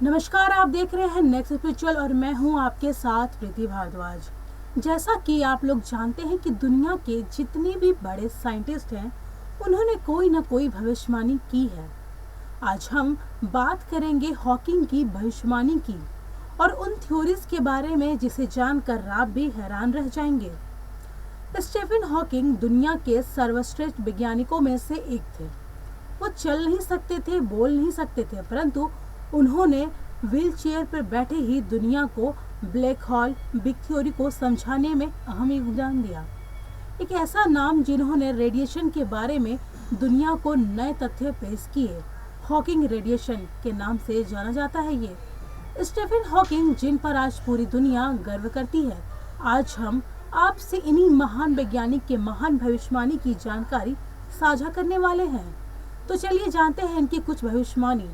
नमस्कार, आप देख रहे हैं नेक्स्ट स्पिरिचुअल और मैं हूं आपके साथ प्रीति भारद्वाज। जैसा कि आप लोग जानते हैं कि दुनिया के जितने भी बड़े साइंटिस्ट हैं उन्होंने कोई ना कोई भविष्यवाणी की है। आज हम बात करेंगे हॉकिंग की भविष्यवाणी की और उन थ्योरीज के बारे में जिसे जानकर आप भी हैरान रह जाएंगे। स्टीफन हॉकिंग दुनिया के सर्वश्रेष्ठ वैज्ञानिकों में से एक थे। वो चल नहीं सकते थे, बोल नहीं सकते थे, परंतु उन्होंने व्हील चेयर पर बैठे ही दुनिया को ब्लैक होल, बिग थ्योरी को समझाने में अहम योगदान दिया। एक ऐसा नाम जिन्होंने रेडिएशन के बारे में दुनिया को नए तथ्य पेश किए। हॉकिंग रेडिएशन के नाम से जाना जाता है ये स्टीफन हॉकिंग, जिन पर आज पूरी दुनिया गर्व करती है। आज हम आपसे इन्हीं महान वैज्ञानिक के महान भविष्यवाणी की जानकारी साझा करने वाले हैं। तो चलिए जानते हैं इनकी कुछ भविष्यवाणी।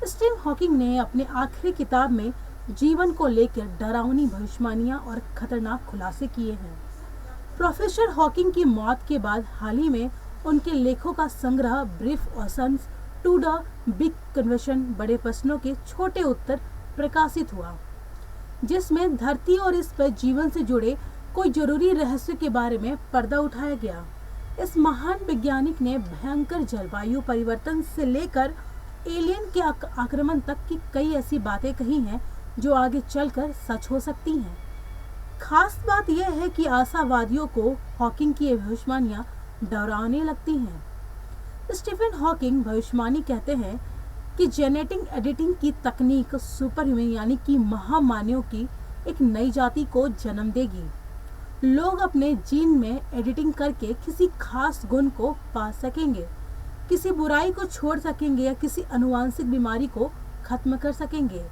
स्टीफन हॉकिंग ने अपने आखिरी किताब में जीवन को लेकर डरावनी भविष्यवाणियां और खतरनाक खुलासे किए हैं। प्रोफेसर हॉकिंग की मौत के बाद हाल ही में उनके लेखों का संग्रह Brief Answers to the Big Question, बड़े प्रश्नों के छोटे उत्तर, प्रकाशित हुआ, जिसमें धरती और इस पर जीवन से जुड़े कोई जरूरी रहस्य के बारे में पर्दा उठाया गया। इस महान वैज्ञानिक ने भयंकर जलवायु परिवर्तन से लेकर एलियन के आक्रमण तक की कई ऐसी बातें कही हैं जो आगे चलकर सच हो सकती हैं। खास बात यह है कि आशावादियों को हॉकिंग की भविष्यवाणियां डरावने लगती हैं। स्टीफन हॉकिंग भविष्यवाणी कहते हैं कि जेनेटिक एडिटिंग की तकनीक सुपर ह्यूमन यानी कि महामानवों की एक नई जाति को जन्म देगी। लोग अपने जीन में एडिटिंग करके किसी खास गुण को पा सकेंगे, किसी बुराई को छोड़ सकेंगे या किसी अनुवांशिक बीमारी को खत्म कर सकेंगे।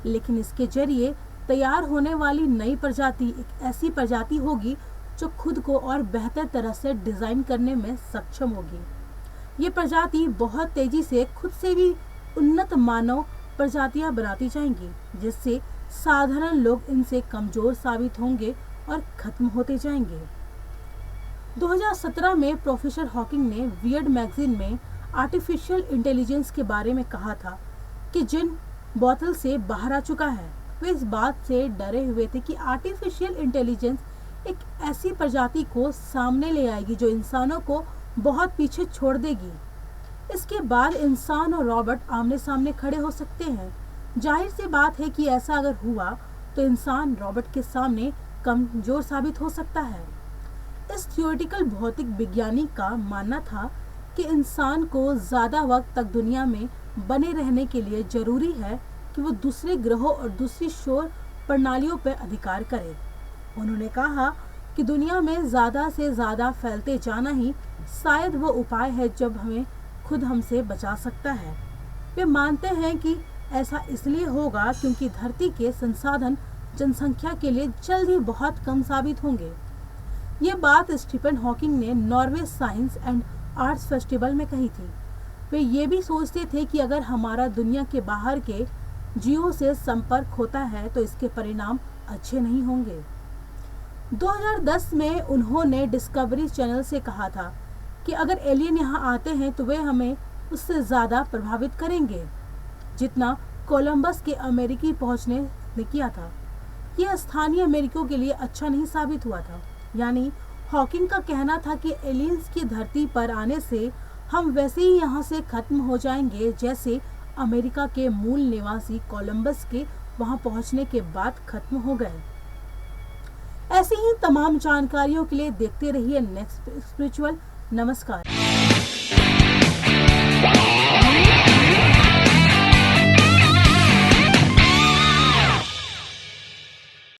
लेकिन इसके जरिए तैयार होने वाली नई प्रजाति एक ऐसी प्रजाति होगी जो खुद को और बेहतर तरह से डिजाइन करने में सक्षम होगी। ये प्रजाति बहुत तेजी से खुद से भी उन्नत मानव प्रजातियां बनाती जाएंगी, जिससे साधारण लोग इनसे कमजोर साबित होंगे और खत्म होते जाएंगे। 2017 में प्रोफेसर हॉकिंग ने वियर्ड मैगजीन में आर्टिफिशियल इंटेलिजेंस के बारे में कहा था कि जिन बोतल से बाहर आ चुका है, वे इस बात से डरे हुए थे कि आर्टिफिशियल इंटेलिजेंस एक ऐसी प्रजाति को सामने ले आएगी जो इंसानों को बहुत पीछे छोड़ देगी। इसके बाद इंसान और रॉबोट आमने सामने खड़े हो सकते हैं। जाहिर सी बात है कि ऐसा अगर हुआ तो इंसान रॉबोट के सामने कमजोर साबित हो सकता है। इस थियोरेटिकल भौतिक वैज्ञानिक का मानना था कि इंसान को ज्यादा वक्त तक दुनिया में बने रहने के लिए जरूरी है कि वो दूसरे ग्रहों और दूसरी सौर प्रणालियों पर अधिकार करे। उन्होंने कहा कि दुनिया में ज्यादा से ज्यादा फैलते जाना ही शायद वो उपाय है जब हमें खुद हमसे बचा सकता है। वे मानते हैं कि ऐसा इसलिए होगा क्योंकि धरती के संसाधन जनसंख्या के लिए जल्द ही बहुत कम साबित होंगे। ये बात स्टीफन हॉकिंग ने Norway science and arts festival में कही थी। वे ये भी सोचते थे कि अगर हमारा दुनिया के बाहर के जीवों से संपर्क होता है तो इसके परिणाम अच्छे नहीं होंगे। 2010 में उन्होंने डिस्कवरी चैनल से कहा था कि अगर एलियन यहाँ आते हैं तो वे हमें उससे ज़्यादा प्रभावित करेंगे जितना कोलंबस के अमेरिकी पहुँचने ने किया था। यह स्थानीय अमेरिकियों के लिए अच्छा नहीं साबित हुआ था। यानी हॉकिंग का कहना था कि एलियंस की धरती पर आने से हम वैसे ही यहाँ से खत्म हो जाएंगे जैसे अमेरिका के मूल निवासी कोलंबस के वहाँ पहुँचने के बाद खत्म हो गए। ऐसी ही तमाम जानकारियों के लिए देखते रहिए नेक्स्ट स्पिरिचुअल। नमस्कार।